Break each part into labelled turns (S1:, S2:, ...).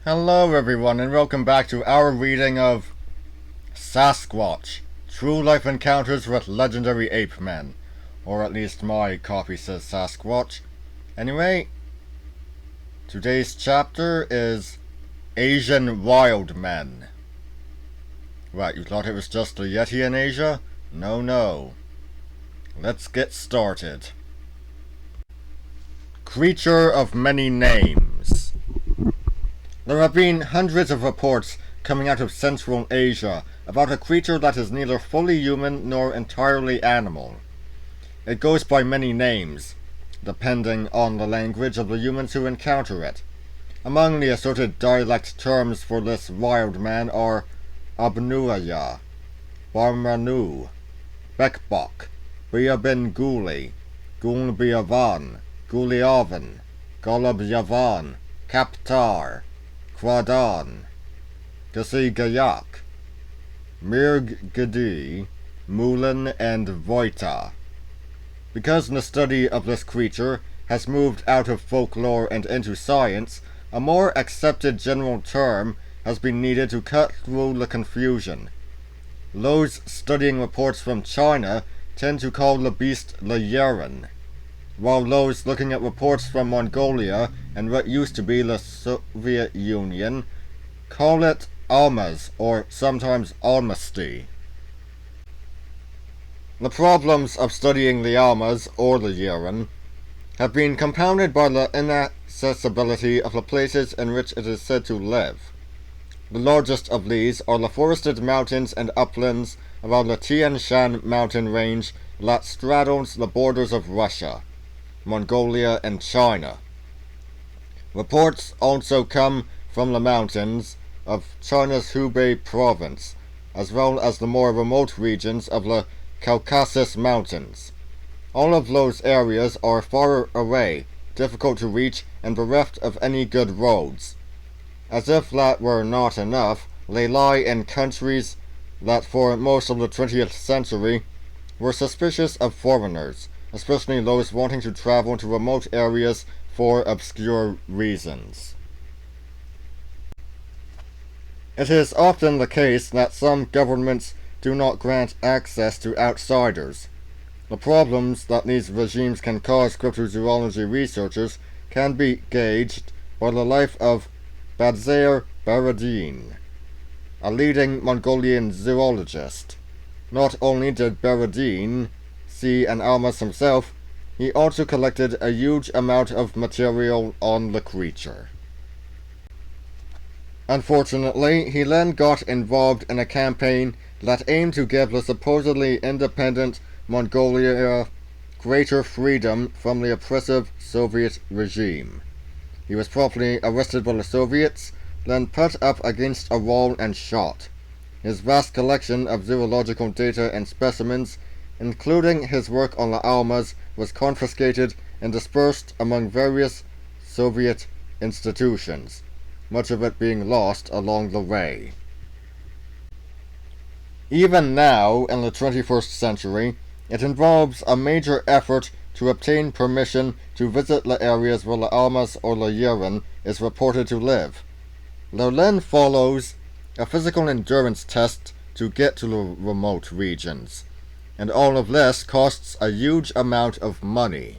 S1: Hello everyone and welcome back to our reading of Sasquatch, True Life Encounters with Legendary Ape Men. Or at least my copy says Sasquatch. Anyway, today's chapter is Asian Wild Men. What, you thought it was just a Yeti in Asia? No. Let's get started. Creature of Many Names. There have been hundreds of reports coming out of Central Asia about a creature that is neither fully human nor entirely animal. It goes by many names, depending on the language of the humans who encounter it. Among the assorted dialect terms for this wild man are Abnuaya, Barmanu, Bekbok, Biabin Guli, Gulbiavan, Guliavan, Golubyavan, Kaptar, Quadan, Gasigayak, Mirgadi, Mulan, and Voita. Because the study of this creature has moved out of folklore and into science, a more accepted general term has been needed to cut through the confusion. Those studying reports from China tend to call the beast the Yeren, while those looking at reports from Mongolia and what used to be the Soviet Union call it Almas, or sometimes Almasty. The problems of studying the Almas, or the Yeren, have been compounded by the inaccessibility of the places in which it is said to live. The largest of these are the forested mountains and uplands around the Tian Shan mountain range that straddles the borders of Russia, Mongolia, and China. Reports also come from the mountains of China's Hubei province, as well as the more remote regions of the Caucasus Mountains. All of those areas are far away, difficult to reach, and bereft of any good roads. As if that were not enough, they lie in countries that for most of the 20th century were suspicious of foreigners, especially those wanting to travel to remote areas for obscure reasons. It is often the case that some governments do not grant access to outsiders. The problems that these regimes can cause cryptozoology researchers can be gauged by the life of Badzair Baradin, a leading Mongolian zoologist. Not only did Baradin see an Almas himself, he also collected a huge amount of material on the creature. Unfortunately, he then got involved in a campaign that aimed to give the supposedly independent Mongolia greater freedom from the oppressive Soviet regime. He was promptly arrested by the Soviets, then put up against a wall and shot. His vast collection of zoological data and specimens, including his work on the Almas, was confiscated and dispersed among various Soviet institutions, much of it being lost along the way. Even now, in the 21st century, it involves a major effort to obtain permission to visit the areas where the Almas or the Yeren is reported to live. There then follows a physical endurance test to get to the remote regions, and all of this costs a huge amount of money.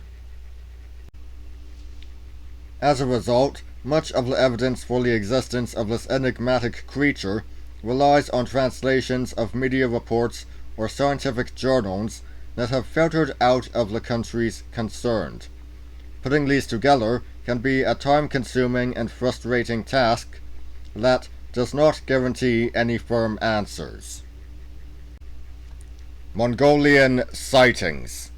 S1: As a result, much of the evidence for the existence of this enigmatic creature relies on translations of media reports or scientific journals that have filtered out of the countries concerned. Putting these together can be a time-consuming and frustrating task that does not guarantee any firm answers. Mongolian sightings.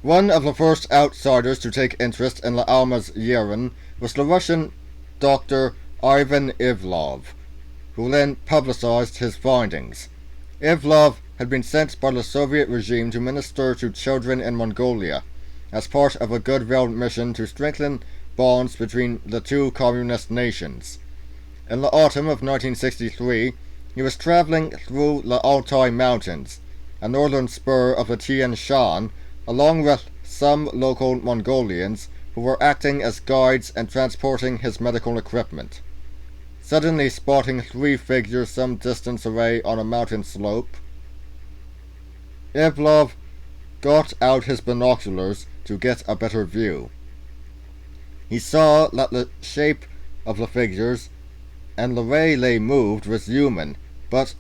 S1: One of the first outsiders to take interest in the Almas Yeren was the Russian Dr. Ivan Ivlov, who then publicized his findings. Ivlov had been sent by the Soviet regime to minister to children in Mongolia, as part of a goodwill mission to strengthen bonds between the two communist nations. In the autumn of 1963, he was traveling through the Altai Mountains, a northern spur of the Tian Shan, along with some local Mongolians who were acting as guides and transporting his medical equipment. suddenly spotting 3 figures some distance away on a mountain slope. Ivlov got out his binoculars to get a better view. He saw that the shape of the figures and the way they moved was human, but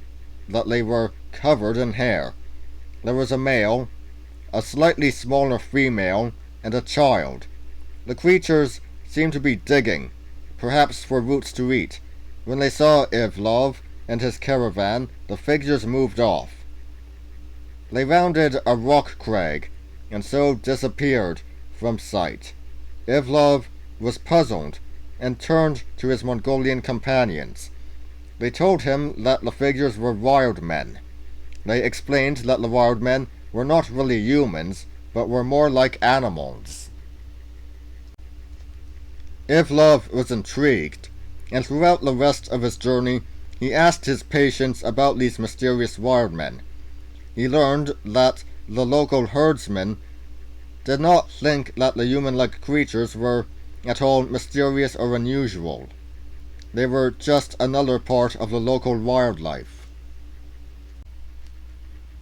S1: that they were covered in hair. There was a male, a slightly smaller female, and a child. The creatures seemed to be digging, perhaps for roots to eat. When they saw Ivlov and his caravan, the figures moved off. They rounded a rock crag, and so disappeared from sight. Ivlov was puzzled, and turned to his Mongolian companions. They told him that the figures were wild men. They explained that the wild men were not really humans, but were more like animals. Ivlov was intrigued, and throughout the rest of his journey he asked his patients about these mysterious wild men. He learned that the local herdsmen did not think that the human-like creatures were at all mysterious or unusual. They were just another part of the local wildlife.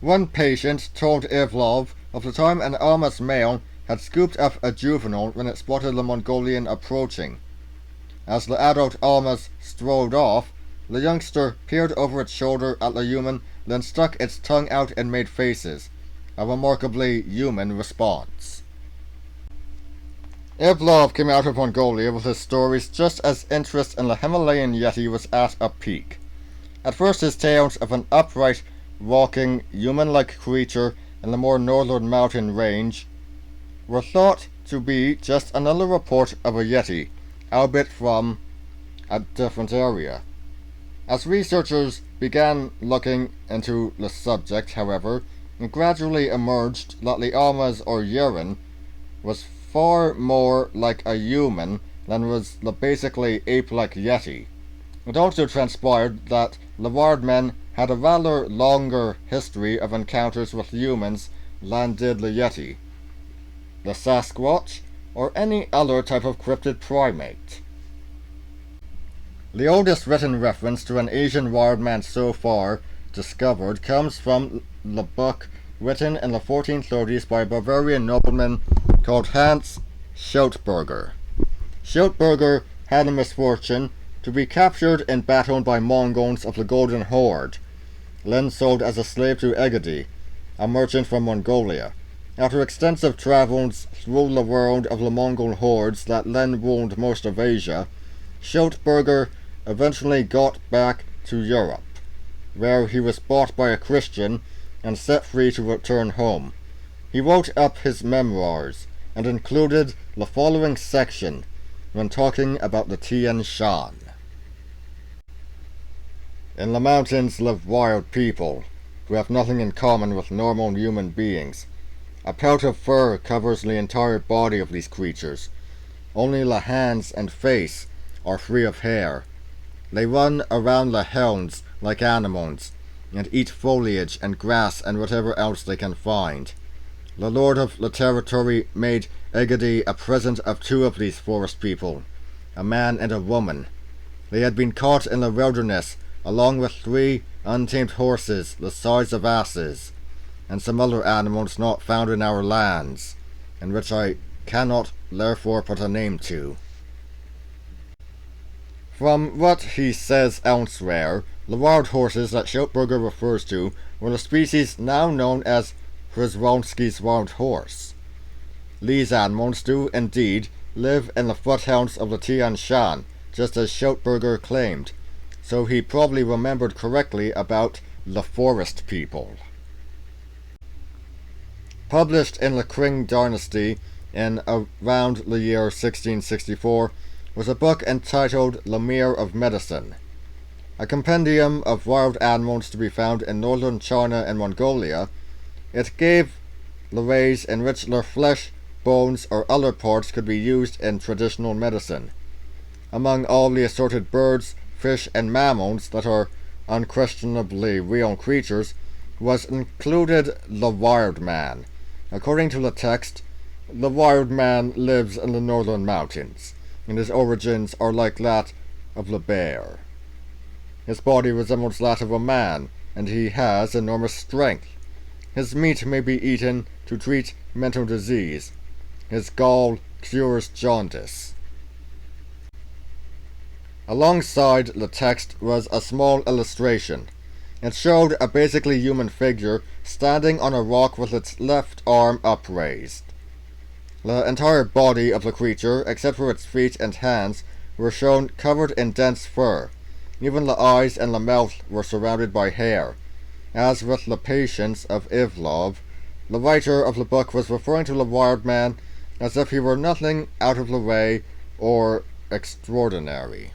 S1: One patient told Ivlov of the time an Almas male had scooped up a juvenile when it spotted the Mongolian approaching. As the adult Almas strolled off, the youngster peered over its shoulder at the human, then stuck its tongue out and made faces, a remarkably human response. Ivlov came out of Mongolia with his stories just as interest in the Himalayan Yeti was at a peak. At first his tales of an upright, walking, human-like creature in the more northern mountain range were thought to be just another report of a Yeti, albeit from a different area. As researchers began looking into the subject, however, it gradually emerged that the Almas or Yeren was far more like a human than was the basically ape-like Yeti. It also transpired that the wild men had a rather longer history of encounters with humans than did the Yeti, the Sasquatch, or any other type of cryptid primate. The oldest written reference to an Asian wild man so far discovered comes from the book written in the 1430s by a Bavarian nobleman called Hans Schildberger. Schildberger had the misfortune to be captured in battle by Mongols of the Golden Horde, then sold as a slave to Egede, a merchant from Mongolia. After extensive travels through the world of the Mongol hordes that then ruled most of Asia, Schildberger eventually got back to Europe, where he was bought by a Christian and set free to return home. He wrote up his memoirs and included the following section when talking about the Tian Shan. In the mountains live wild people who have nothing in common with normal human beings. A pelt of fur covers the entire body of these creatures. Only the hands and face are free of hair. They run around the helms like animals, and eat foliage and grass and whatever else they can find. The lord of the territory made Egede a present of 2 of these forest people, a man and a woman. They had been caught in the wilderness, along with 3 untamed horses the size of asses, and some other animals not found in our lands, and which I cannot therefore put a name to. From what he says elsewhere, the wild horses that Schildberger refers to were the species now known as Przewalski's wild horse. These animals do indeed live in the foothills of the Tian Shan, just as Schildberger claimed, so he probably remembered correctly about the forest people. Published in the Qing dynasty in around the year 1664, was a book entitled The Mirror of Medicine, a compendium of wild animals to be found in northern China and Mongolia. It gave the ways in which their flesh, bones, or other parts could be used in traditional medicine. Among all the assorted birds, fish, and mammals that are unquestionably real creatures, was included the wild man. According to the text, the wild man lives in the northern mountains, and his origins are like that of the bear. His body resembles that of a man, and he has enormous strength. His meat may be eaten to treat mental disease. His gall cures jaundice. Alongside the text was a small illustration. It showed a basically human figure standing on a rock with its left arm upraised. The entire body of the creature, except for its feet and hands, were shown covered in dense fur. Even the eyes and the mouth were surrounded by hair. As with the patience of Ivlov, the writer of the book was referring to the wild man as if he were nothing out of the way or extraordinary.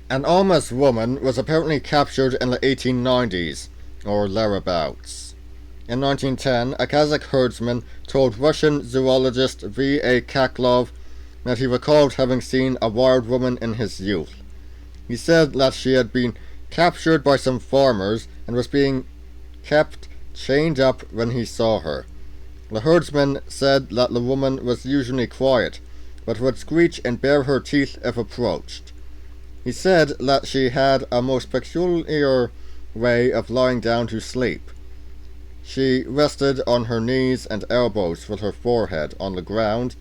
S1: An Almas woman was apparently captured in the 1890s, or thereabouts. In 1910, a Kazakh herdsman told Russian zoologist V.A. Kaklov that he recalled having seen a wild woman in his youth. He said that she had been captured by some farmers and was being kept chained up when he saw her. The herdsman said that the woman was usually quiet, but would screech and bare her teeth if approached. He said that she had a most peculiar way of lying down to sleep. She rested on her knees and elbows with her forehead on the ground,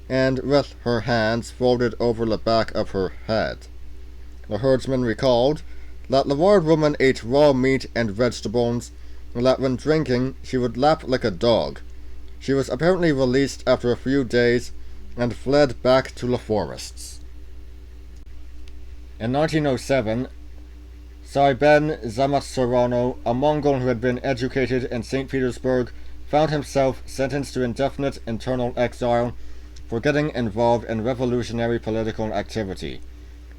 S1: and with her hands folded over the back of her head. The herdsman recalled that the wild woman ate raw meat and vegetables, and that when drinking she would lap like a dog. She was apparently released after a few days and fled back to the forests. In 1907, Saiben Zamatsorano, a Mongol who had been educated in St. Petersburg, found himself sentenced to indefinite internal exile for getting involved in revolutionary political activity.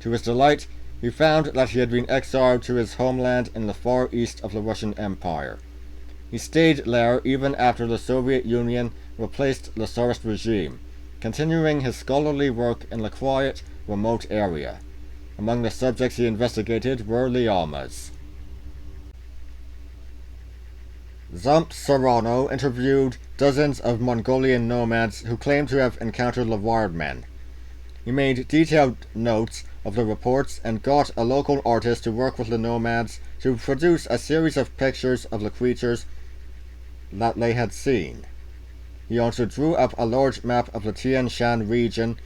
S1: To his delight, he found that he had been exiled to his homeland in the far east of the Russian Empire. He stayed there even after the Soviet Union replaced the Tsarist regime, continuing his scholarly work in the quiet, remote area. Among the subjects he investigated were the Almas. Zamatsorano interviewed dozens of Mongolian nomads who claimed to have encountered the wild men. He made detailed notes of the reports and got a local artist to work with the nomads to produce a series of pictures of the creatures that they had seen. He also drew up a large map of the Tian Shan region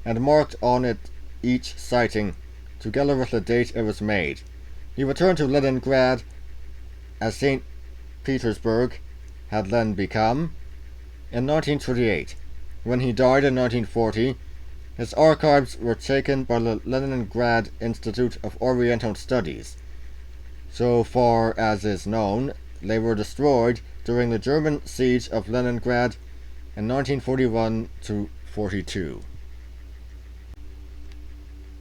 S1: and marked on it each sighting, together with the date it was made. He returned to Leningrad, as St. Petersburg had then become, in 1928. When he died in 1940, his archives were taken by the Leningrad Institute of Oriental Studies. So far as is known, they were destroyed during the German siege of Leningrad in 1941-42.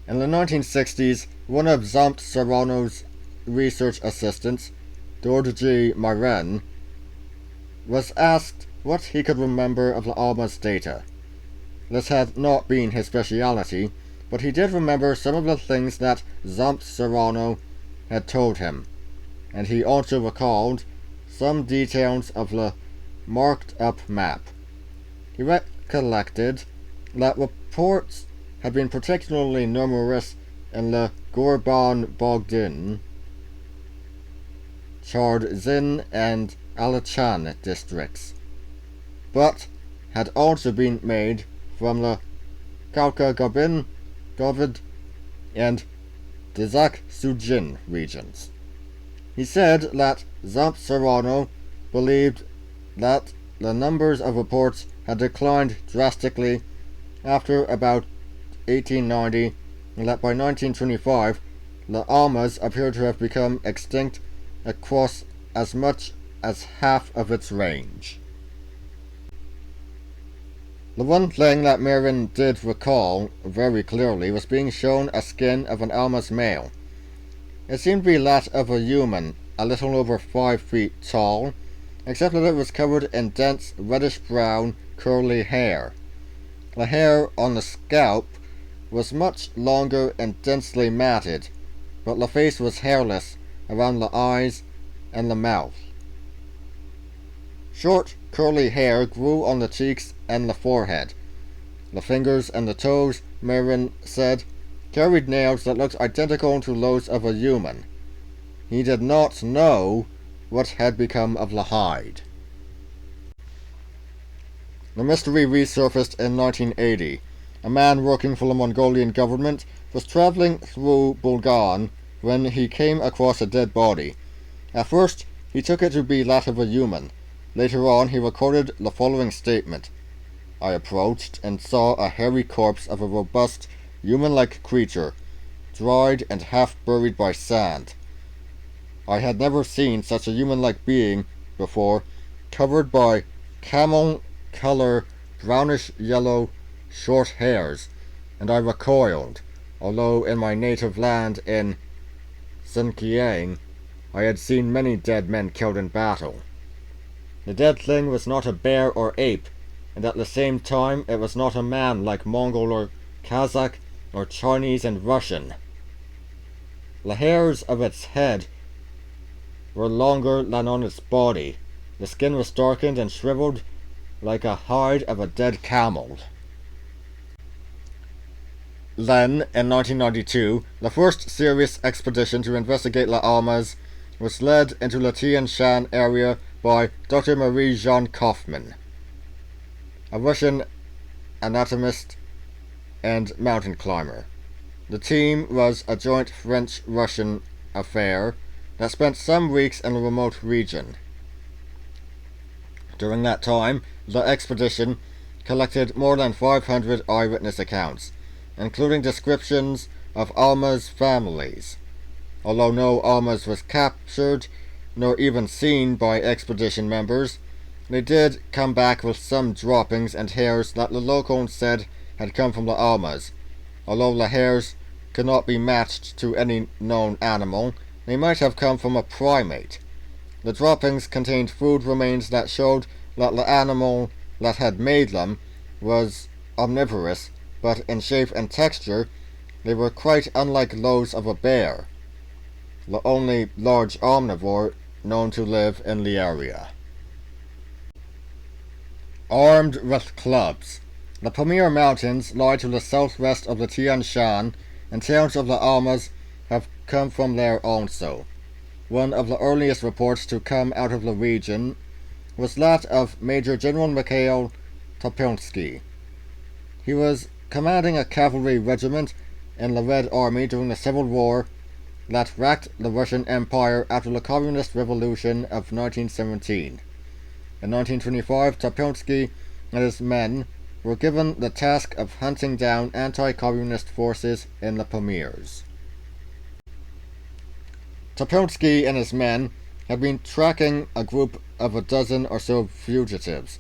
S1: In the 1960s, one of Zamatsorano's research assistants, Dorji Yeren, was asked what he could remember of the Almas data. This had not been his speciality, but he did remember some of the things that Zamatsorano had told him, and he also recalled some details of the marked-up map. He recollected that reports had been particularly numerous in the Gorban-Bogdan, Chardzin, and Alachan districts, but had also been made from the Kauka-Gobin, Govid, and Dzak-Sujin regions. He said that Zamatsorano believed that the numbers of reports had declined drastically after about 1890, and that by 1925 the Almas appeared to have become extinct across as much as half of its range. The one thing that Yeren did recall very clearly was being shown a skin of an Almas male. It seemed to be that of a human, a little over 5 feet tall, except that it was covered in dense reddish-brown, curly hair. The hair on the scalp was much longer and densely matted, but the face was hairless around the eyes and the mouth. Short, curly hair grew on the cheeks and the forehead. The fingers and the toes, Yeren said, carried nails that looked identical to those of a human. He did not know what had become of the hide. The mystery resurfaced in 1980. A man working for the Mongolian government was traveling through Bulgan when he came across a dead body. At first, he took it to be that of a human. Later on, he recorded the following statement. I approached and saw a hairy corpse of a robust, human-like creature, dried and half buried by sand. I had never seen such a human-like being before, covered by camel-color, brownish-yellow, short hairs, and I recoiled, although in my native land in Xinjiang I had seen many dead men killed in battle. The dead thing was not a bear or ape, and at the same time it was not a man like Mongol or Kazakh or Chinese and Russian. The hairs of its head were longer than on its body. The skin was darkened and shriveled like a hide of a dead camel. Then, in 1992, the first serious expedition to investigate the Almas was led into the Tian Shan area by Dr. Marie-Jeanne Kaufmann, a Russian anatomist and mountain climber. The team was a joint French-Russian affair that spent some weeks in a remote region. During that time, the expedition collected more than 500 eyewitness accounts, including descriptions of Almas' families. Although no Almas was captured, nor even seen by expedition members, they did come back with some droppings and hairs that the locals said had come from the Almas. Although the hairs could not be matched to any known animal, they might have come from a primate. The droppings contained food remains that showed that the animal that had made them was omnivorous, but in shape and texture they were quite unlike those of a bear, the only large omnivore known to live in the area. Armed with clubs. The Pamir Mountains lie to the southwest of the Tian Shan, and tales of the Almas have come from there also. One of the earliest reports to come out of the region was that of Major General Mikhail Topilsky. He was commanding a cavalry regiment in the Red Army during the Civil War that racked the Russian Empire after the Communist Revolution of 1917. In 1925, Topilsky and his men were given the task of hunting down anti-communist forces in the Pamirs. Topilsky and his men had been tracking a group of a dozen or so fugitives.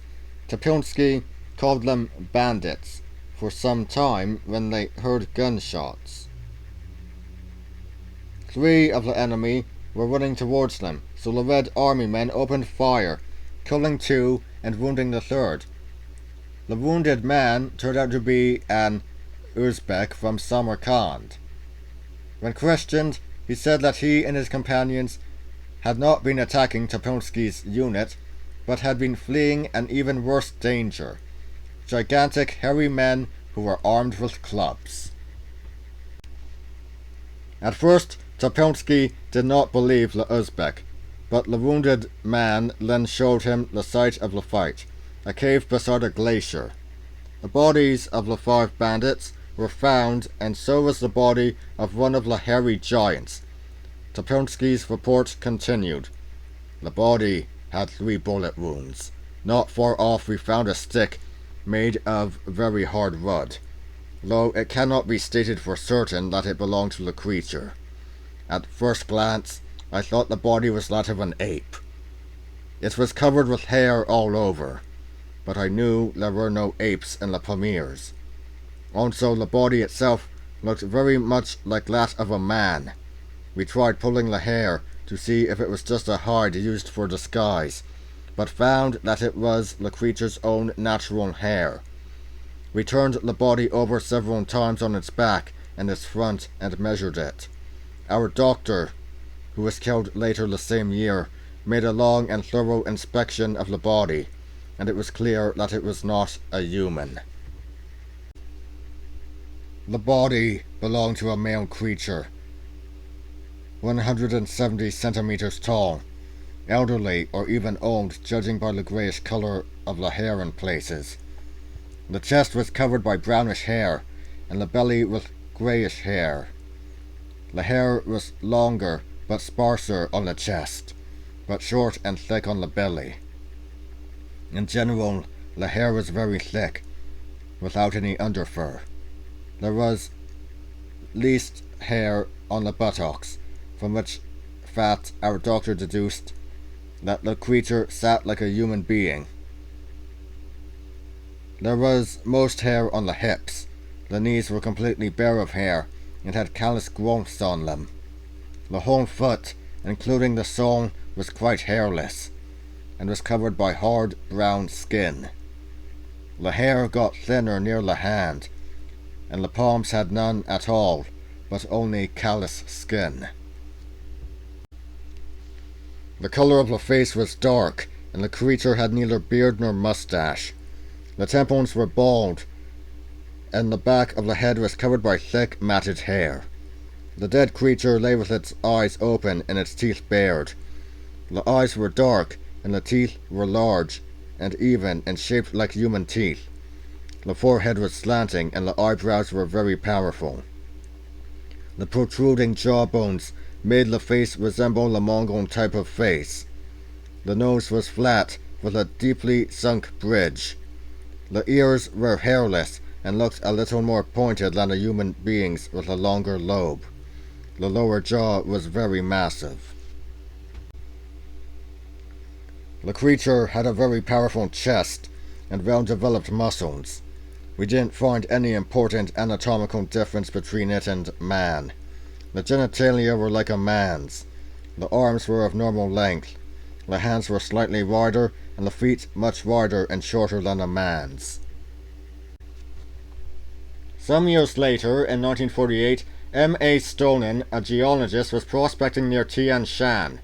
S1: Topilsky called them bandits for some time when they heard gunshots. 3 of the enemy were running towards them, so the Red Army men opened fire, killing 2 and wounding the 3rd. The wounded man turned out to be an Uzbek from Samarkand. When questioned, he said that he and his companions had not been attacking Topilsky's unit, but had been fleeing an even worse danger. Gigantic, hairy men who were armed with clubs. At first, Topilsky did not believe the Uzbek, but the wounded man then showed him the site of the fight, a cave beside a glacier. The bodies of the 5 bandits were found, and so was the body of one of the hairy giants. Topilsky's report continued. The body had 3 bullet wounds. Not far off we found a stick made of very hard wood, though it cannot be stated for certain that it belonged to the creature. At first glance, I thought the body was that of an ape. It was covered with hair all over, but I knew there were no apes in the Pamirs. Also, the body itself looked very much like that of a man. We tried pulling the hair to see if it was just a hide used for disguise, but found that it was the creature's own natural hair. We turned the body over several times on its back and its front and measured it. Our doctor, who was killed later the same year, made a long and thorough inspection of the body, and it was clear that it was not a human. The body belonged to a male creature, 170 centimeters tall, elderly or even old, judging by the greyish colour of the hair in places. The chest was covered by brownish hair, and the belly with greyish hair. The hair was longer but sparser on the chest, but short and thick on the belly. In general, the hair was very thick, without any underfur. There was least hair on the buttocks, from which fact our doctor deduced that the creature sat like a human being. There was most hair on the hips. The knees were completely bare of hair and had callous growths on them. The whole foot, including the sole, was quite hairless, and was covered by hard brown skin. The hair got thinner near the hand, and the palms had none at all, but only callous skin. The colour of the face was dark, and the creature had neither beard nor moustache. The temples were bald, and the back of the head was covered by thick, matted hair. The dead creature lay with its eyes open and its teeth bared. The eyes were dark, and the teeth were large and even and shaped like human teeth. The forehead was slanting, and the eyebrows were very powerful. The protruding jawbones made the face resemble the Mongol type of face. The nose was flat, with a deeply sunk bridge. The ears were hairless, and looked a little more pointed than a human being's with a longer lobe. The lower jaw was very massive. The creature had a very powerful chest and well-developed muscles. We didn't find any important anatomical difference between it and man. The genitalia were like a man's. The arms were of normal length. The hands were slightly wider, and the feet much wider and shorter than a man's. Some years later, in 1948, M.A. Stonin, a geologist, was prospecting near Tian Shan.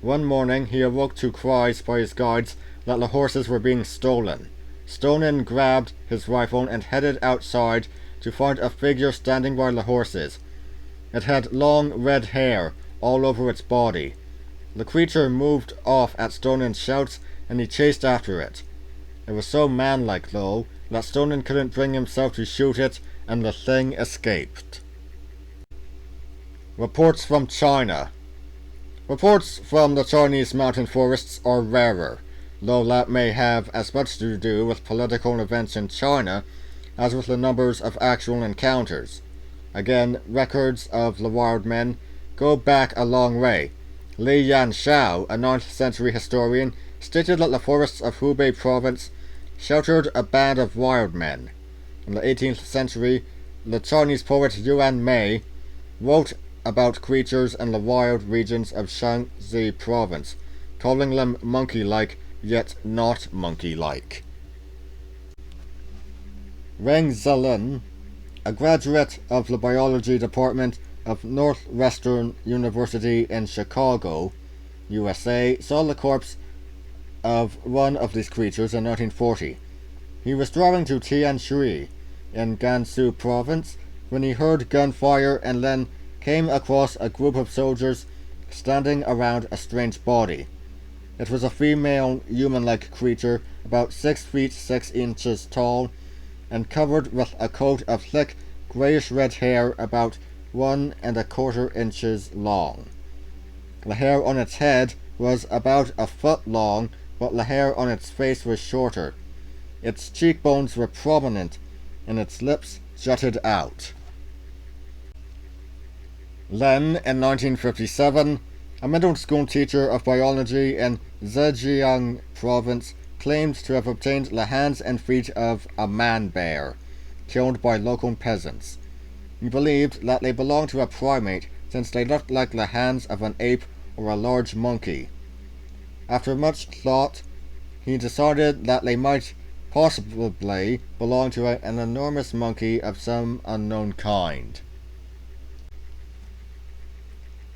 S1: One morning, he awoke to cries by his guides that the horses were being stolen. Stonin grabbed his rifle and headed outside to find a figure standing by the horses. It had long red hair all over its body. The creature moved off at Stonin's shouts, and he chased after it. It was so manlike, though, that Stonin couldn't bring himself to shoot it, and the thing escaped. Reports from China. Reports from the Chinese mountain forests are rarer, though that may have as much to do with political events in China as with the numbers of actual encounters. Again, records of the wild men go back a long way. Li Yanshao, a 9th century historian, stated that the forests of Hubei province sheltered a band of wild men. In the 18th century, the Chinese poet Yuan Mei wrote about creatures in the wild regions of Shaanxi province, calling them monkey-like, yet not monkey-like. Reng Zelen, a graduate of the biology department of Northwestern University in Chicago, USA, saw the corpse of one of these creatures in 1940. He was driving to Tianshui in Gansu province when he heard gunfire and then came across a group of soldiers standing around a strange body. It was a female human-like creature about 6 feet 6 inches tall and covered with a coat of thick greyish-red hair about 1¼ inches long. The hair on its head was about a foot long, but the hair on its face was shorter. Its cheekbones were prominent, and its lips jutted out. Then, in 1957, a middle school teacher of biology in Zhejiang province claimed to have obtained the hands and feet of a man-bear, killed by local peasants. He believed that they belonged to a primate since they looked like the hands of an ape or a large monkey. After much thought, he decided that they might possibly belong to an enormous monkey of some unknown kind.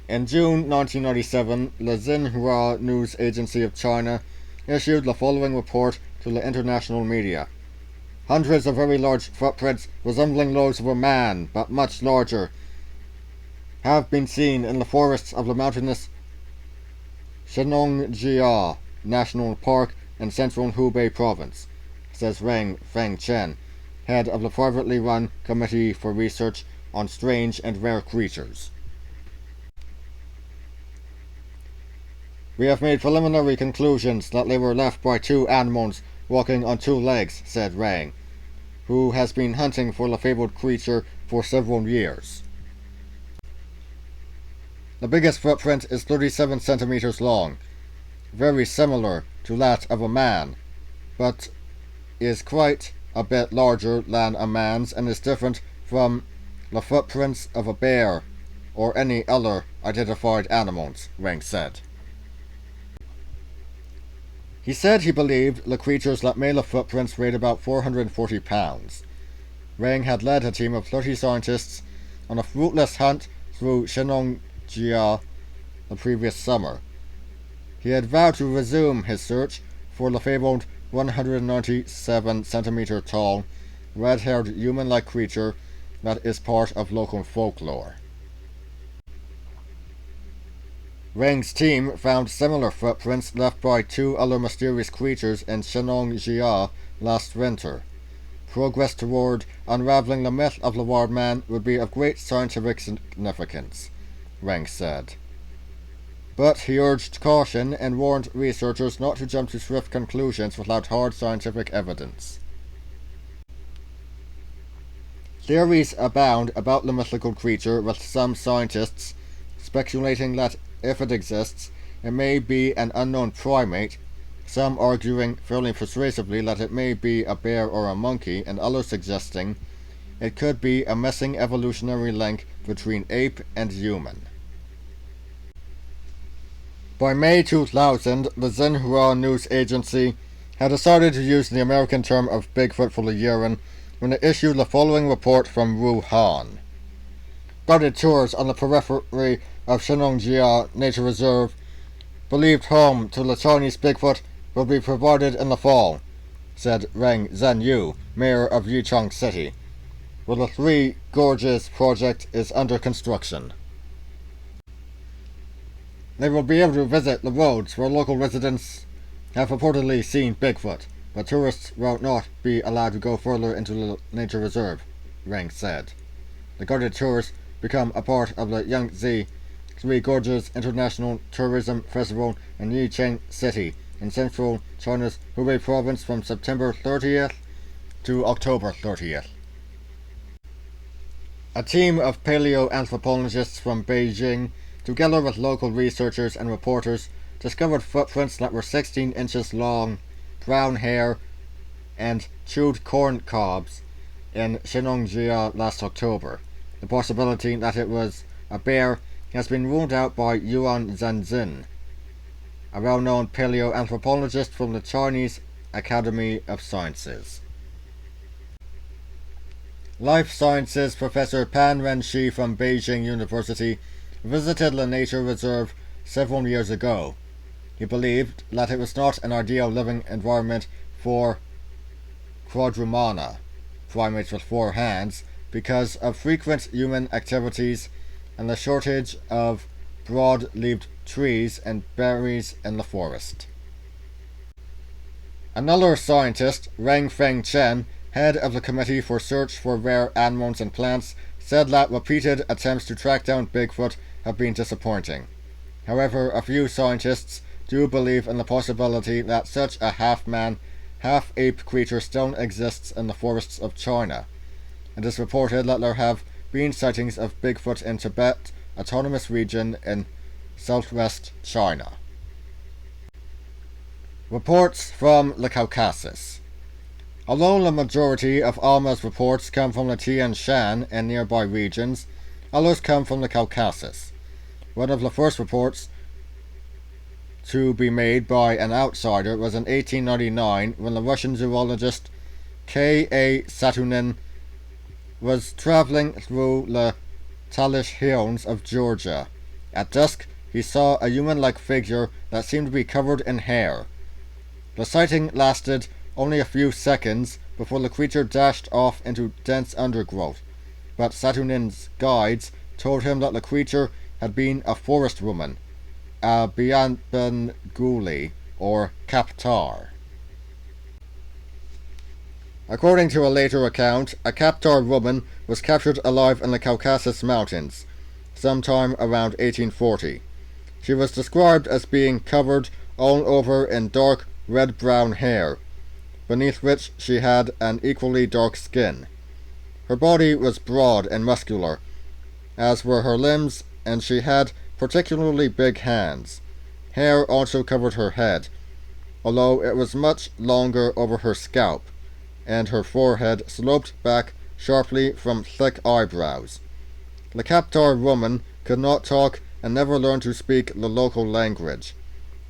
S1: In June 1997, the Xinhua News Agency of China issued the following report to the international media. Hundreds of very large footprints resembling those of a man, but much larger, have been seen in the forests of the mountainous Shenongjia National Park in central Hubei province, says Reng Fengchen, head of the privately run Committee for Research on Strange and Rare Creatures. We have made preliminary conclusions that they were left by two animals walking on two legs, said Rang, who has been hunting for the fabled creature for several years. The biggest footprint is 37 centimeters long, very similar to that of a man, but is quite a bit larger than a man's and is different from the footprints of a bear or any other identified animals, Rang said. He said he believed the creatures that made the footprints weighed about 440 pounds. Rang had led a team of 30 scientists on a fruitless hunt through Shenongjia the previous summer. He had vowed to resume his search for the fabled 197 centimeter tall, red-haired human-like creature that is part of local folklore. Rang's team found similar footprints left by two other mysterious creatures in Shenongjia last winter. Progress toward unraveling the myth of the wild man would be of great scientific significance, Rang said. But he urged caution and warned researchers not to jump to swift conclusions without hard scientific evidence. Theories abound about the mythical creature, with some scientists speculating that if it exists, it may be an unknown primate, some arguing fairly persuasively that it may be a bear or a monkey, and others suggesting it could be a missing evolutionary link between ape and human. By May 2000, the Xinhua news agency had decided to use the American term of Bigfoot for the Yeren when it issued the following report from Wuhan. Guided tours on the periphery of Shenongjia Nature Reserve, believed home to the Chinese Bigfoot, will be provided in the fall, said Reng Zhenyu, mayor of Yichang City, where the Three Gorges project is under construction. They will be able to visit the roads where local residents have reportedly seen Bigfoot, but tourists will not be allowed to go further into the nature reserve, Reng said. The guided tours become a part of the Yangtze Three Gorges International Tourism Festival in Yichang City in central China's Hubei province from September 30th to October 30th. A team of paleoanthropologists from Beijing, together with local researchers and reporters, discovered footprints that were 16 inches long, brown hair, and chewed corn cobs in Shenongjia last October. The possibility that it was a bear has been ruled out by Yuan Zhenzin, a well-known paleoanthropologist from the Chinese Academy of Sciences. Life Sciences Professor Pan Renshi from Beijing University visited the nature reserve several years ago. He believed that it was not an ideal living environment for quadrumana, primates with four hands, because of frequent human activities and the shortage of broad-leaved trees and berries in the forest. Another scientist, Reng Fengchen, head of the Committee for Search for Rare Animals and Plants, said that repeated attempts to track down Bigfoot have been disappointing. However, a few scientists do believe in the possibility that such a half-man, half-ape creature still exists in the forests of China. It is reported that there have been sightings of Bigfoot in Tibet Autonomous Region in southwest China. Reports from the Caucasus. Although the majority of Almas reports come from the Tian Shan and nearby regions, others come from the Caucasus. One of the first reports to be made by an outsider was in 1899 when the Russian zoologist K.A. Saturnin was traveling through the Talysh Hills of Georgia. At dusk, he saw a human-like figure that seemed to be covered in hair. The sighting lasted only a few seconds before the creature dashed off into dense undergrowth, but Saturnin's guides told him that the creature had been a forest woman, a Bianbenguli, or Kaptar. According to a later account, a Kaptar woman was captured alive in the Caucasus Mountains, sometime around 1840. She was described as being covered all over in dark red-brown hair, beneath which she had an equally dark skin. Her body was broad and muscular, as were her limbs, and she had particularly big hands. Hair also covered her head, although it was much longer over her scalp, and her forehead sloped back sharply from thick eyebrows. The Kaptar woman could not talk and never learned to speak the local language,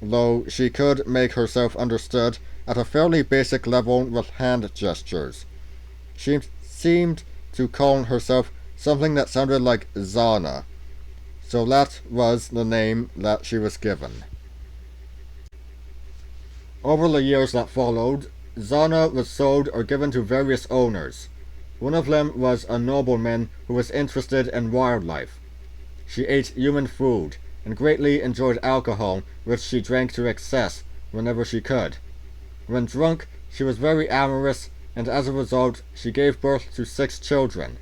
S1: though she could make herself understood at a fairly basic level with hand gestures. She seemed to call herself something that sounded like Zana, so that was the name that she was given. Over the years that followed, Zana was sold or given to various owners. One of them was a nobleman who was interested in wildlife. She ate human food and greatly enjoyed alcohol, which she drank to excess whenever she could. When drunk, she was very amorous, and as a result, she gave birth to 6 children.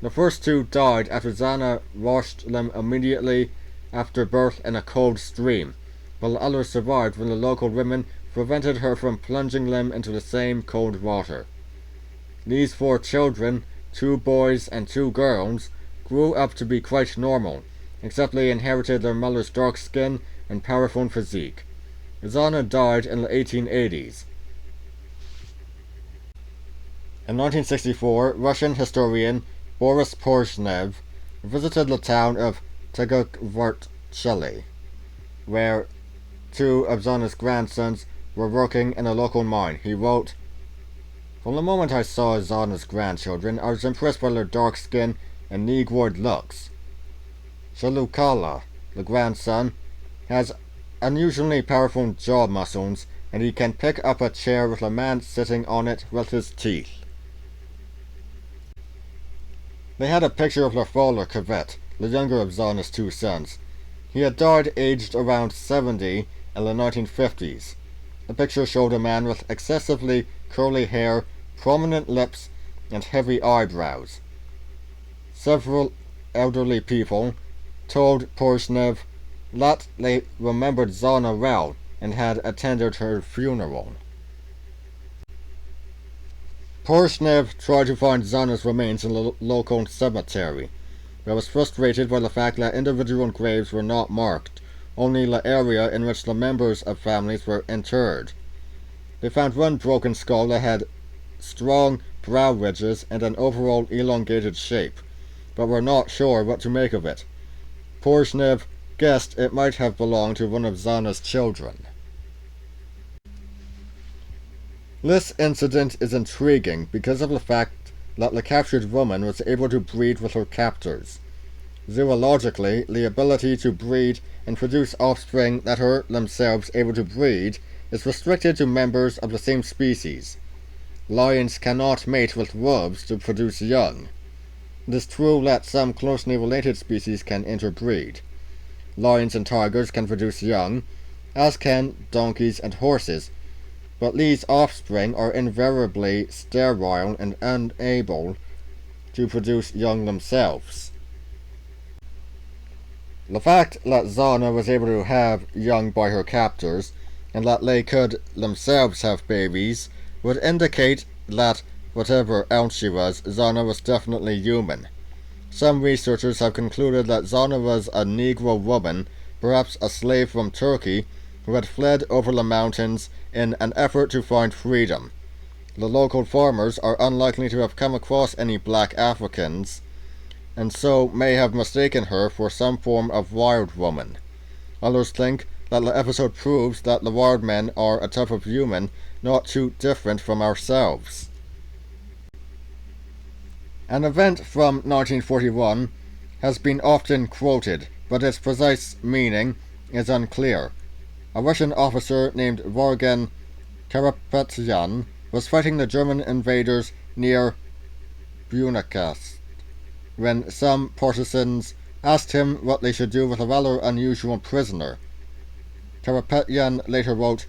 S1: The first 2 died after Zana washed them immediately after birth in a cold stream, while the others survived when the local women prevented her from plunging them into the same cold water. These 4 children, 2 boys and 2 girls, grew up to be quite normal, except they inherited their mother's dark skin and powerful physique. Zana died in the 1880s. In 1964, Russian historian Boris Porshnev visited the town of Tegukvartchely, where 2 of Zana's grandsons were working in a local mine. He wrote, "From the moment I saw Zana's grandchildren, I was impressed by their dark skin and negroid looks. Shalukala, the grandson, has unusually powerful jaw muscles, and he can pick up a chair with a man sitting on it with his teeth." They had a picture of their father, Kvet, the younger of Zana's 2 sons. He had died aged around 70 in the 1950s. The picture showed a man with excessively curly hair, prominent lips, and heavy eyebrows. Several elderly people told Porshnev that they remembered Zana well and had attended her funeral. Porshnev tried to find Zana's remains in the local cemetery, but was frustrated by the fact that individual graves were not marked, only the area in which the members of families were interred. They found one broken skull that had strong brow ridges and an overall elongated shape, but were not sure what to make of it. Porshnev guessed it might have belonged to one of Zana's children. This incident is intriguing because of the fact that the captured woman was able to breed with her captors. Zoologically, the ability to breed and produce offspring that are themselves able to breed is restricted to members of the same species. Lions cannot mate with wolves to produce young. It is true that some closely related species can interbreed. Lions and tigers can produce young, as can donkeys and horses, but these offspring are invariably sterile and unable to produce young themselves. The fact that Zana was able to have young by her captors, and that they could themselves have babies, would indicate that, whatever else she was, Zana was definitely human. Some researchers have concluded that Zana was a Negro woman, perhaps a slave from Turkey, who had fled over the mountains in an effort to find freedom. The local farmers are unlikely to have come across any black Africans, and so may have mistaken her for some form of wild woman. Others think that the episode proves that the wild men are a type of human not too different from ourselves. An event from 1941 has been often quoted, but its precise meaning is unclear. A Russian officer named Vargan Carapetyan was fighting the German invaders near Bunakast when some partisans asked him what they should do with a rather unusual prisoner. Carapetyan later wrote,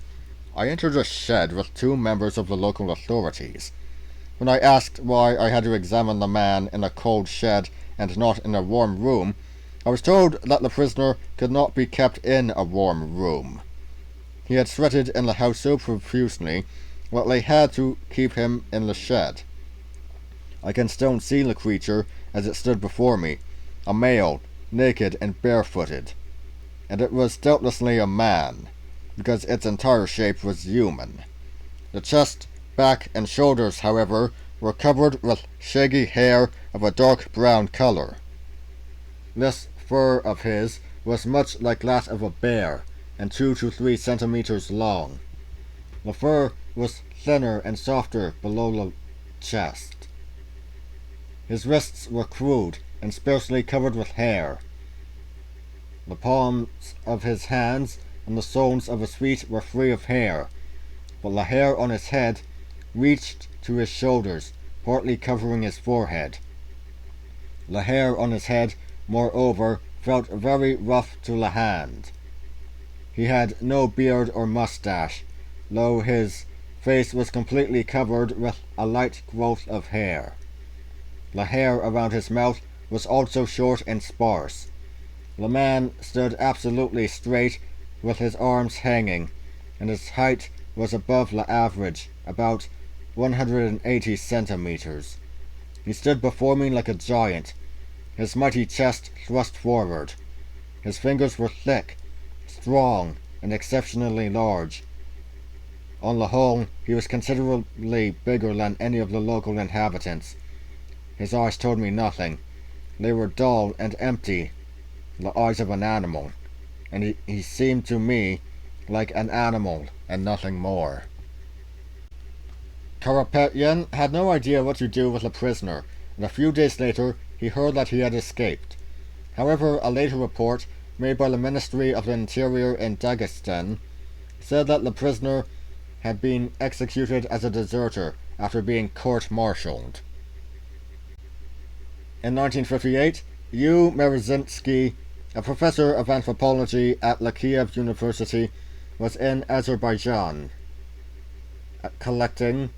S1: "I entered a shed with two members of the local authorities. When I asked why I had to examine the man in a cold shed and not in a warm room, I was told that the prisoner could not be kept in a warm room. He had sweated in the house so profusely that they had to keep him in the shed. I can still see the creature as it stood before me, a male, naked and barefooted. And it was doubtlessly a man, because its entire shape was human. The chest, back and shoulders, however, were covered with shaggy hair of a dark brown colour. This fur of his was much like that of a bear, and 2 to 3 centimeters long. The fur was thinner and softer below the chest. His wrists were crude and sparsely covered with hair. The palms of his hands and the soles of his feet were free of hair, but the hair on his head reached to his shoulders, partly covering his forehead. The hair on his head, moreover, felt very rough to the hand. He had no beard or mustache, though his face was completely covered with a light growth of hair. The hair around his mouth was also short and sparse. The man stood absolutely straight, with his arms hanging, and his height was above the average, about 180 centimeters. He stood before me like a giant, his mighty chest thrust forward. His fingers were thick, strong, and exceptionally large. On the whole, he was considerably bigger than any of the local inhabitants. His eyes told me nothing. They were dull and empty, the eyes of an animal, and he seemed to me like an animal and nothing more. Carapetyan had no idea what to do with the prisoner, and a few days later he heard that he had escaped. However, a later report made by the Ministry of the Interior in Dagestan said that the prisoner had been executed as a deserter after being court-martialed. In 1958, U. Merezinski, a professor of anthropology at the Kiev University, was in Azerbaijan collecting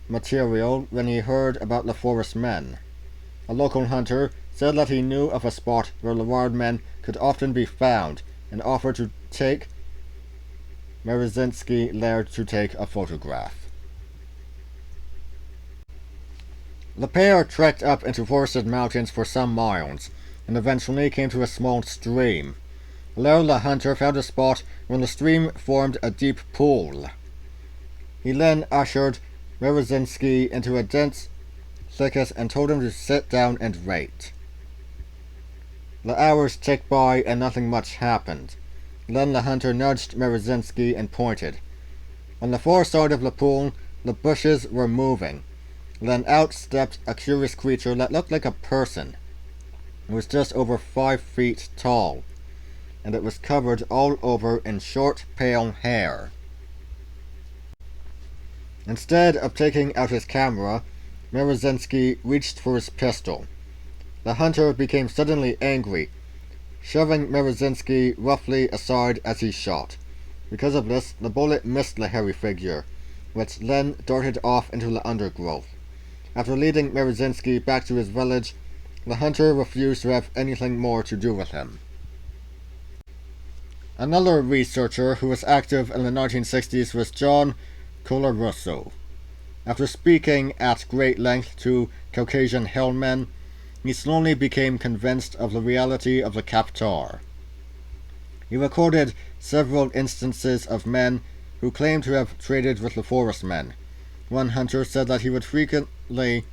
S1: material when he heard about the forest men. A local hunter said that he knew of a spot where the wild men could often be found and offered to take Merezinski there to take a photograph. The pair trekked up into forested mountains for some miles, and eventually came to a small stream. There the hunter found a spot where the stream formed a deep pool. He then ushered Merezinski into a dense thicket and told him to sit down and wait. The hours ticked by and nothing much happened. Then the hunter nudged Merezinski and pointed. On the far side of the pool, the bushes were moving. Then out stepped a curious creature that looked like a person. It was just over 5 feet tall, and it was covered all over in short, pale hair. Instead of taking out his camera, Merezinski reached for his pistol. The hunter became suddenly angry, shoving Merezinski roughly aside as he shot. Because of this, the bullet missed the hairy figure, which then darted off into the undergrowth. After leading Merezinski back to his village, the hunter refused to have anything more to do with him. Another researcher who was active in the 1960s was John Colarusso. After speaking at great length to Caucasian hillmen, he slowly became convinced of the reality of the Kaptar. He recorded several instances of men who claimed to have traded with the forest men. One hunter said that he would frequently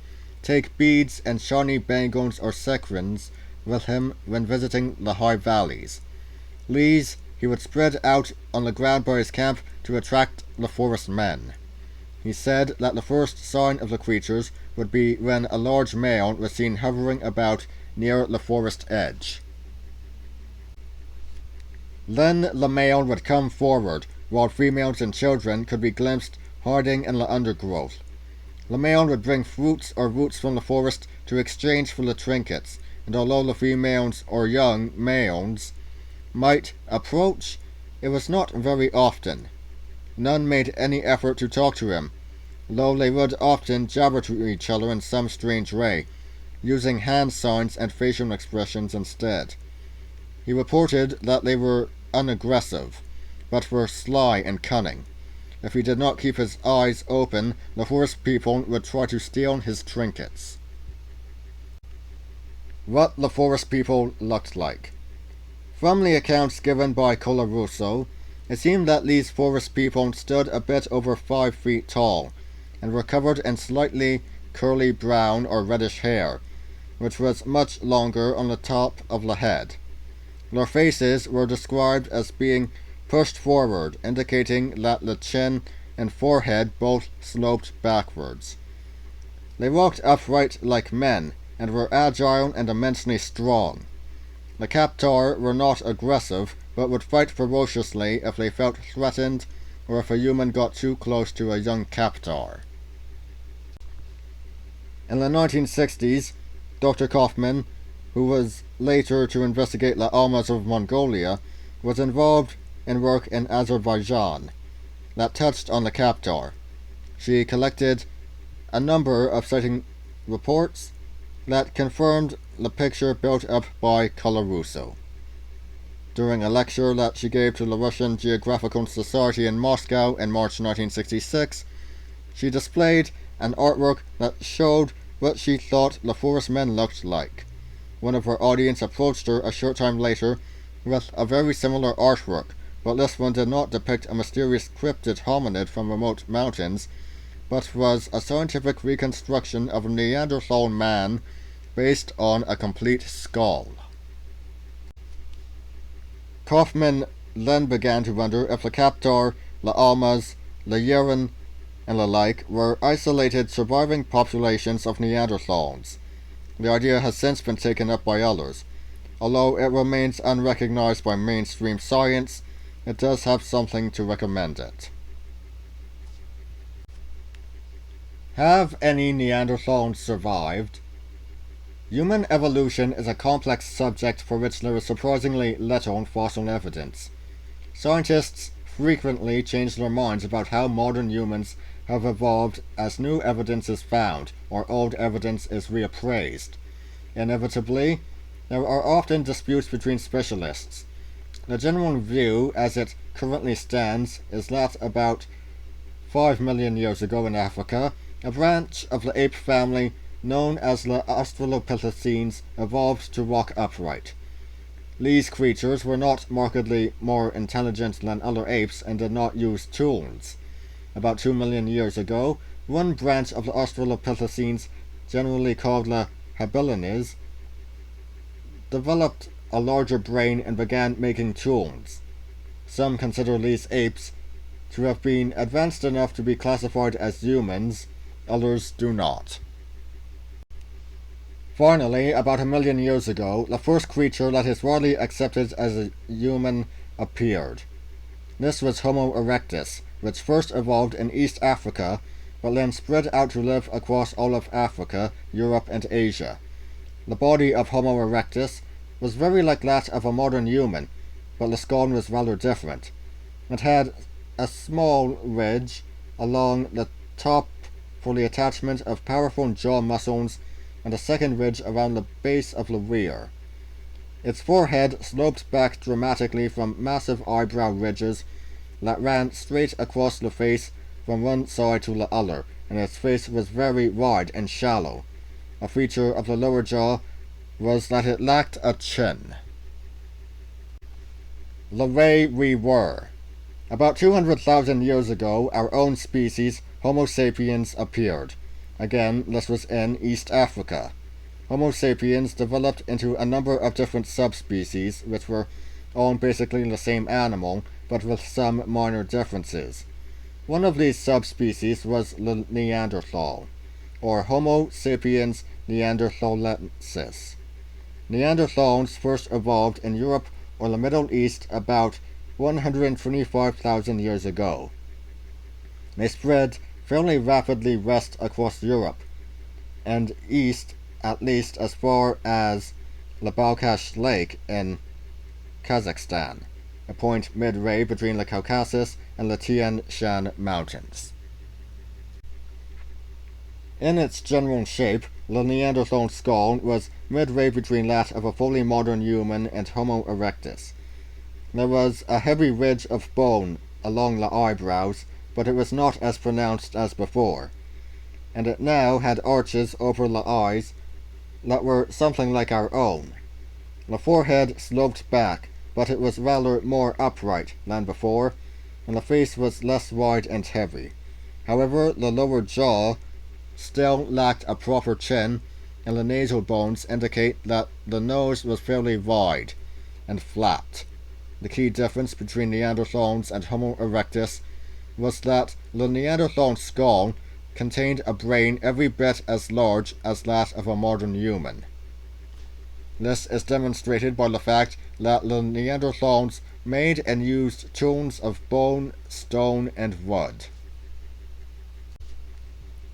S1: take beads and shiny bangles or sequins with him when visiting the high valleys. These he would spread out on the ground by his camp to attract the forest men. He said that the first sign of the creatures would be when a large male was seen hovering about near the forest edge. Then the male would come forward, while females and children could be glimpsed hiding in the undergrowth. The male would bring fruits or roots from the forest to exchange for the trinkets, and although the females or young males might approach, it was not very often. None made any effort to talk to him, though they would often jabber to each other in some strange way, using hand signs and facial expressions instead. He reported that they were unaggressive, but were sly and cunning. If he did not keep his eyes open, the forest people would try to steal his trinkets. What the forest people looked like. From the accounts given by Colarusso, it seemed that these forest people stood a bit over 5 feet tall, and were covered in slightly curly brown or reddish hair, which was much longer on the top of the head. Their faces were described as being pushed forward, indicating that the chin and forehead both sloped backwards. They walked upright like men, and were agile and immensely strong. The captor were not aggressive, but would fight ferociously if they felt threatened or if a human got too close to a young captor. In the 1960s, Dr. Kaufman, who was later to investigate the Almas of Mongolia, was involved in work in Azerbaijan that touched on the captor. She collected a number of sighting reports that confirmed the picture built up by Colarusso. During a lecture that she gave to the Russian Geographical Society in Moscow in March 1966, she displayed an artwork that showed what she thought the forest men looked like. One of her audience approached her a short time later with a very similar artwork, but this one did not depict a mysterious cryptid hominid from remote mountains, but was a scientific reconstruction of a Neanderthal man based on a complete skull. Kaufman then began to wonder if the captor, the Almas, the Yeren, and the like were isolated surviving populations of Neanderthals. The idea has since been taken up by others. Although it remains unrecognized by mainstream science, it does have something to recommend it. Have any Neanderthals survived? Human evolution is a complex subject for which there is surprisingly little fossil evidence. Scientists frequently change their minds about how modern humans have evolved as new evidence is found or old evidence is reappraised. Inevitably, there are often disputes between specialists. The general view, as it currently stands, is that about 5 million years ago in Africa, a branch of the ape family known as the Australopithecines evolved to walk upright. These creatures were not markedly more intelligent than other apes and did not use tools. About 2 million years ago, one branch of the Australopithecines, generally called the habilis, developed a larger brain and began making tools. Some consider these apes to have been advanced enough to be classified as humans, others do not. Finally, about 1 million years ago, the first creature that is widely accepted as a human appeared. This was Homo erectus, which first evolved in East Africa, but then spread out to live across all of Africa, Europe, and Asia. The body of Homo erectus was very like that of a modern human, but the skull was rather different. It had a small ridge along the top for the attachment of powerful jaw muscles and a second ridge around the base of the rear. Its forehead sloped back dramatically from massive eyebrow ridges that ran straight across the face from one side to the other, and its face was very wide and shallow. A feature of the lower jaw was that it lacked a chin. The way we were. About 200,000 years ago, our own species, Homo sapiens, appeared. Again, this was in East Africa. Homo sapiens developed into a number of different subspecies, which were all basically the same animal, but with some minor differences. One of these subspecies was the Neanderthal, or Homo sapiens neanderthalensis. Neanderthals first evolved in Europe or the Middle East about 125,000 years ago. They spread fairly rapidly west across Europe, and east at least as far as the Balkhash Lake in Kazakhstan, a point midway between the Caucasus and the Tian Shan Mountains. In its general shape, the Neanderthal skull was midway between that of a fully modern human and Homo erectus. There was a heavy ridge of bone along the eyebrows, but it was not as pronounced as before, and it now had arches over the eyes that were something like our own. The forehead sloped back, but it was rather more upright than before, and the face was less wide and heavy. However, the lower jaw still lacked a proper chin, and the nasal bones indicate that the nose was fairly wide and flat. The key difference between Neanderthals and Homo erectus was that the Neanderthal skull contained a brain every bit as large as that of a modern human. This is demonstrated by the fact that the Neanderthals made and used tools of bone, stone, and wood.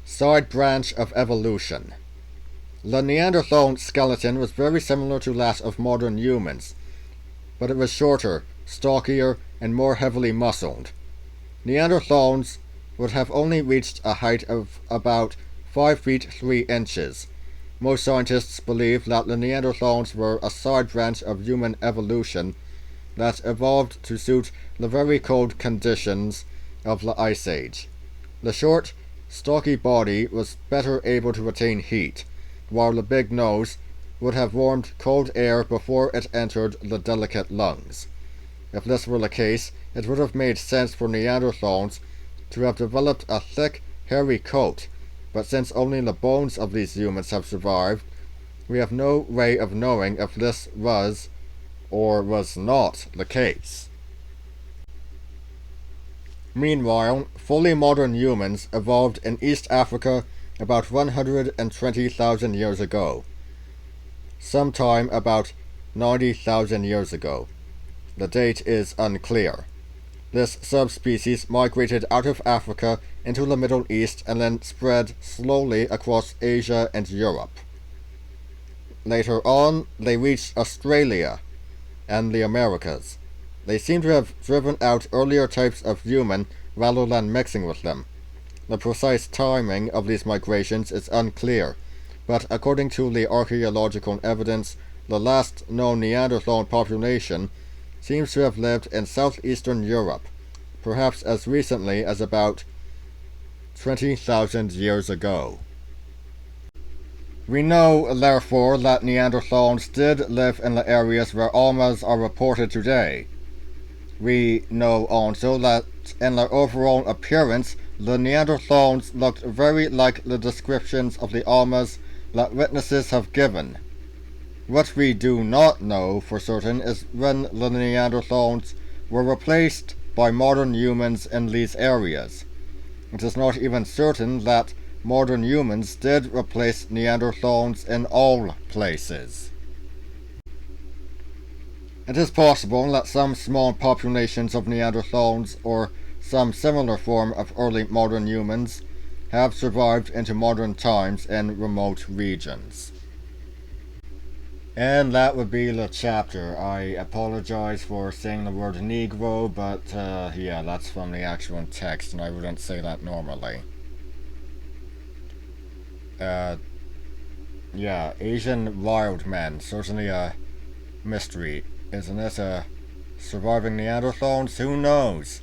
S1: Side branch of evolution. The Neanderthal skeleton was very similar to that of modern humans, but it was shorter, stockier, and more heavily muscled. Neanderthals would have only reached a height of about 5 feet 3 inches. Most scientists believe that the Neanderthals were a side branch of human evolution that evolved to suit the very cold conditions of the Ice Age. The short, stocky body was better able to retain heat, while the big nose would have warmed cold air before it entered the delicate lungs. If this were the case, it would have made sense for Neanderthals to have developed a thick, hairy coat, but since only the bones of these humans have survived, we have no way of knowing if this was or was not the case. Meanwhile, fully modern humans evolved in East Africa about 120,000 years ago, sometime about 90,000 years ago. The date is unclear. This subspecies migrated out of Africa into the Middle East and then spread slowly across Asia and Europe. Later on, they reached Australia and the Americas. They seem to have driven out earlier types of human rather than mixing with them. The precise timing of these migrations is unclear, but according to the archaeological evidence, the last known Neanderthal population seems to have lived in southeastern Europe, perhaps as recently as about 20,000 years ago. We know, therefore, that Neanderthals did live in the areas where Almas are reported today. We know also that in their overall appearance, the Neanderthals looked very like the descriptions of the Almas that witnesses have given. What we do not know for certain is when the Neanderthals were replaced by modern humans in these areas. It is not even certain that modern humans did replace Neanderthals in all places. It is possible that some small populations of Neanderthals or some similar form of early modern humans have survived into modern times in remote regions. And that would be the chapter. I apologize for saying the word Negro, but yeah, that's from the actual text, and I wouldn't say that normally. Yeah, Asian wild men, certainly a mystery, isn't it? Surviving Neanderthals, who knows?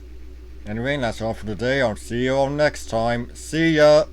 S1: Anyway, that's all for today. I'll see you all next time. See ya!